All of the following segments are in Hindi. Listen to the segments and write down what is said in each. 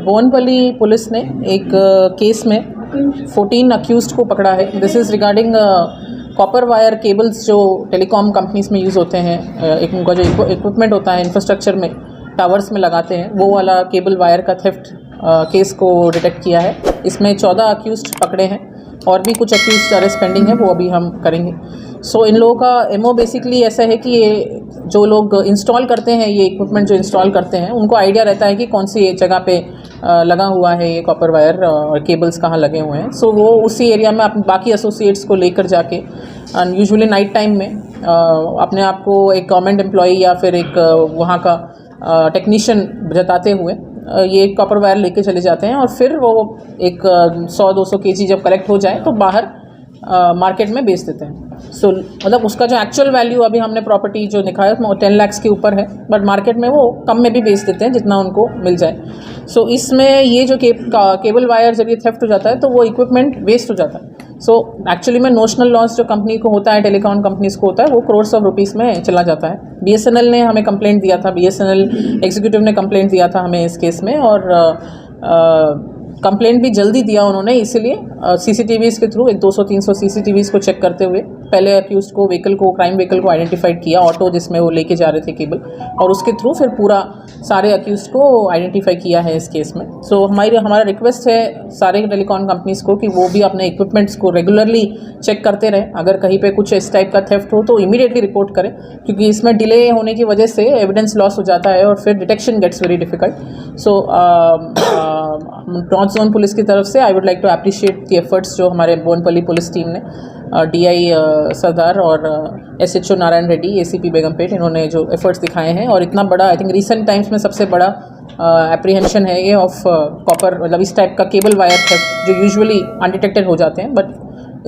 बोनपल्ली पुलिस ने एक केस में 14 अक्यूज्ड को पकड़ा है। This is regarding copper wire cables जो टेलीकॉम कंपनीज में यूज़ होते हैं। एक उनका जो इक्विपमेंट होता है इंफ्रास्ट्रक्चर में, टावर्स में लगाते हैं, वो वाला केबल वायर का थेफ्ट केस को डिटेक्ट किया है। इसमें 14 अक्यूज्ड पकड़े हैं और भी कुछ अक्यूज्ड अरेस्ट पेंडिंग है, वो अभी हम करेंगे। सो इन लोगों का एमओ बेसिकली ऐसा है कि ये जो लोग इंस्टॉल करते हैं, ये इक्विपमेंट जो इंस्टॉल करते हैं, उनको आइडिया रहता है कि कौन सी जगह पे लगा हुआ है ये कॉपर वायर और केबल्स कहाँ लगे हुए हैं। सो वो उसी एरिया में अपने बाकी एसोसिएट्स को लेकर जाके यूजुअली नाइट टाइम में अपने आप को एक गवर्नमेंट एम्प्लॉई या फिर एक वहाँ का टेक्नीशियन जताते हुए ये कॉपर वायर लेके चले जाते हैं और फिर वो एक 100-200 केजी जब कलेक्ट हो जाए तो बाहर मार्केट में बेच देते हैं। सो मतलब उसका जो एक्चुअल वैल्यू अभी हमने प्रॉपर्टी जो दिखाया उसमें 10 लाख के ऊपर है, बट मार्केट में वो कम में भी बेच देते हैं जितना उनको मिल जाए। सो इसमें ये जो केबल वायर जब ये थेफ्ट हो जाता है तो वो इक्विपमेंट वेस्ट हो जाता है। सो एक्चुअली में नोशनल लॉस जो कंपनी को होता है, टेलीकॉम कंपनीज को होता है, वो करोड्स ऑफ रुपीज़ में चला जाता है। बीएसएनएल ने हमें कंप्लेंट दिया था, बीएसएनएल एग्जीक्यूटिव ने कंप्लेंट दिया था हमें इस केस में, और कंप्लेंट भी जल्दी दिया उन्होंने, इसीलिए सीसीटीवीज़ के थ्रू 200-300 सीसीटीवीज़ को चेक करते हुए पहले अक्यूज़ को क्राइम व्हीकल को आइडेंटिफाइड किया, ऑटो जिसमें वो लेके जा रहे थे केबल, और उसके थ्रू फिर पूरा सारे अक्यूज़ को आइडेंटिफाई किया है इस केस में। सो हमारा रिक्वेस्ट है सारे टेलीकॉम कंपनीज़ को कि वो भी अपने इक्विपमेंट्स को रेगुलरली चेक करते रहें। अगर कहीं पे कुछ इस टाइप का थेफ्ट हो तो इमीडिएटली रिपोर्ट करें, क्योंकि इसमें डिले होने की वजह से एविडेंस लॉस हो जाता है और फिर detection gets very difficult. So north zone police की तरफ से I would like to appreciate the efforts जो हमारे बोनपल्ली पुलिस टीम ने, डीआई सरदार और एसएचओ नारायण रेड्डी, एसीपी बेगमपेट, इन्होंने जो एफर्ट्स दिखाए हैं। और इतना बड़ा, आई थिंक रिसेंट टाइम्स में सबसे बड़ा एप्रीहेंशन है ये ऑफ कॉपर, मतलब इस टाइप का केबल वायर थेफ्ट जो यूजुअली अनडिटेक्टेड हो जाते हैं, but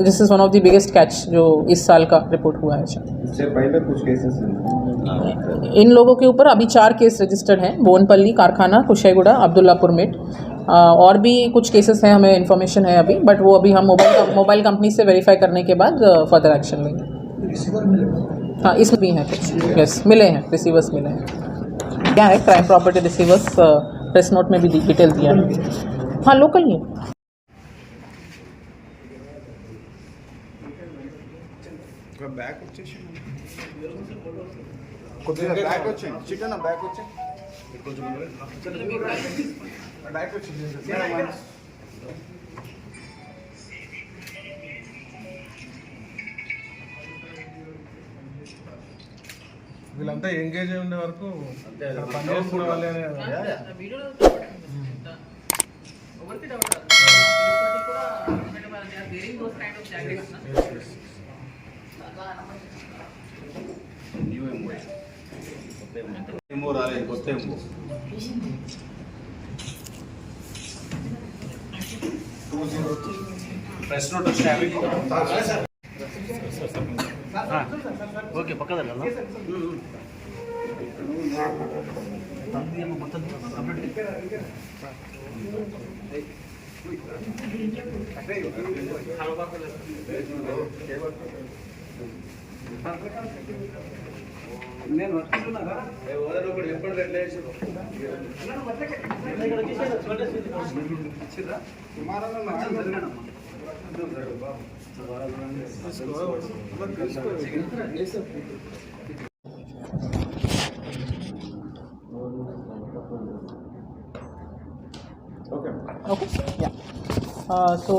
this is one of the biggest catch जो इस साल का रिपोर्ट हुआ है। इससे पहले कुछ केसेस इन लोगों के ऊपर अभी 4 केस रजिस्टर्ड हैं, बोनपल्ली, कारखाना, कुशेगुड़ा, अब्दुल्लापुर मेट। और भी कुछ केसेस हैं, हमें इन्फॉर्मेशन है अभी, बट वो अभी हम मोबाइल कंपनी से वेरीफाई करने के बाद फर्दर एक्शन लेंगे। हाँ, इसमें भी हैं कुछ, यस, मिले हैं, रिसीवर्स मिले हैं। क्या है crime property receivers, press note में भी डिटेल दिया है। हाँ, लोकल ही है। బ్యాక్ వచ్చేసి కొద్దిగా బ్యాక్ వచ్చేయండి, చికెన్ బ్యాక్ వచ్చి కొంచెం బ్యాక్ వచ్చింది వీళ్ళంతా ఎంగేజ్ అయి ఉండే వరకు పనిచేస్తున్న వాళ్ళే ఏమో రాలేదు, కొత్త ఏమో ప్రెస్ నోట్ వచ్చి ఓకే పక్కదಲ್ಲ నేను వర్తిస్తున్నారా ఎప్పుడు Okay. Yeah. So